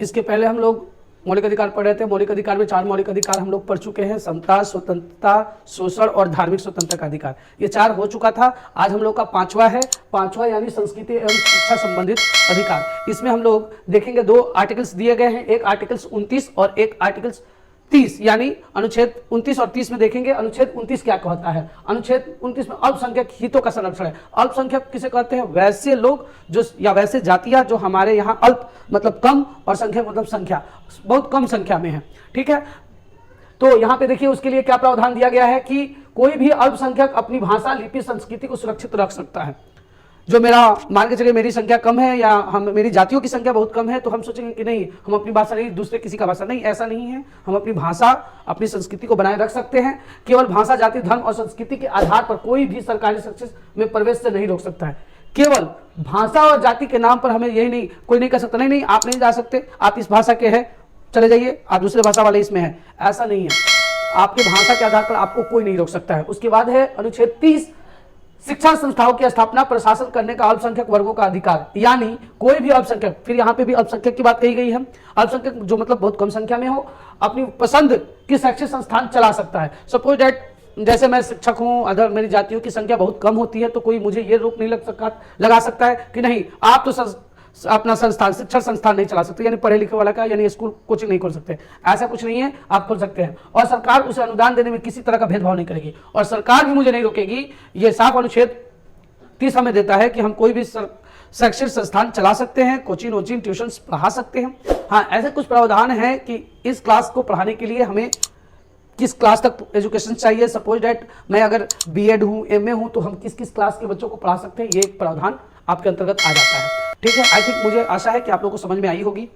इसके पहले हम लोग मौलिक अधिकार पढ़ रहे थे। मौलिक अधिकार में 4 मौलिक अधिकार हम लोग पढ़ चुके हैं, समता, स्वतंत्रता, शोषण और धार्मिक स्वतंत्रता का अधिकार। ये 4 हो चुका था। आज हम लोग का 5वां है, 5वां यानी संस्कृति एवं शिक्षा संबंधित अधिकार। इसमें हम लोग देखेंगे 2 आर्टिकल्स दिए गए हैं, एक आर्टिकल्स 29 और एक आर्टिकल्स 30, यानी अनुच्छेद 29 और 30 में देखेंगे अनुच्छेद 29 क्या कहता है। अनुच्छेद 29 में अल्पसंख्यक हितों का संरक्षण है। अल्पसंख्यक किसे कहते हैं? वैसे लोग जो या वैसे जातियां जो हमारे यहाँ अल्प मतलब कम और संख्यक मतलब संख्या बहुत कम संख्या में है। ठीक है, तो यहाँ पे देखिए उसके लिए क्या प्रावधान दिया गया है कि कोई भी अल्पसंख्यक अपनी भाषा, लिपि, संस्कृति को सुरक्षित रख सकता है। जो मेरा मान के चलिए मेरी संख्या कम है या मेरी जातियों की संख्या बहुत कम है, तो हम सोचेंगे कि नहीं, हम अपनी भाषा नहीं, दूसरे किसी का भाषा नहीं, ऐसा नहीं है। हम अपनी भाषा, अपनी संस्कृति को बनाए रख सकते हैं। केवल भाषा, जाति, धर्म और संस्कृति के आधार पर कोई भी सरकारी सक्सेस में प्रवेश से नहीं रोक सकता है। केवल भाषा और जाति के नाम पर हमें यही नहीं, कोई नहीं कर सकता, नहीं आप नहीं जा सकते, आप इस भाषा के हैं, चले जाइए, आप दूसरे भाषा वाले इसमें है, ऐसा नहीं है। आपकी भाषा के आधार पर आपको कोई नहीं रोक सकता है। उसके बाद है अनुच्छेद 30, शिक्षा संस्थाओं की स्थापना, प्रशासन करने का अल्पसंख्यक वर्गों का अधिकार, यानी कोई भी अल्पसंख्यक, फिर यहाँ पे भी अल्पसंख्यक की बात कही गई है। अल्पसंख्यक जो मतलब बहुत कम संख्या में हो, अपनी पसंद की शैक्षिक संस्थान चला सकता है। सपोज दैट जैसे मैं शिक्षक हूँ, अगर मेरी जातियों की संख्या बहुत कम होती है, तो कोई मुझे ये रोक नहीं लगा सकता है कि नहीं आप तो अपना संस्थान, शिक्षण संस्थान नहीं चला सकते, यानी पढ़े लिखे वाला का, यानी स्कूल कोचिंग नहीं खोल सकते। ऐसा कुछ नहीं है, आप खोल सकते हैं। और सरकार उसे अनुदान देने में किसी तरह का भेदभाव नहीं करेगी और सरकार भी मुझे नहीं रोकेगी। ये साफ अनुच्छेद 30 हमें देता है कि हम कोई भी शैक्षिक संस्थान चला सकते हैं, कोचिंग वोचिंग ट्यूशन पढ़ा सकते हैं। हाँ, ऐसे कुछ प्रावधान है कि इस क्लास को पढ़ाने के लिए हमें किस क्लास तक एजुकेशन चाहिए। सपोज डैट मैं अगर बीएड हूँ, एमए हूँ, तो हम किस किस क्लास के बच्चों को पढ़ा सकते हैं, ये एक प्रावधान आपके अंतर्गत आ जाता है। ठीक है, आई थिंक मुझे आशा है कि आप लोगों को समझ में आई होगी।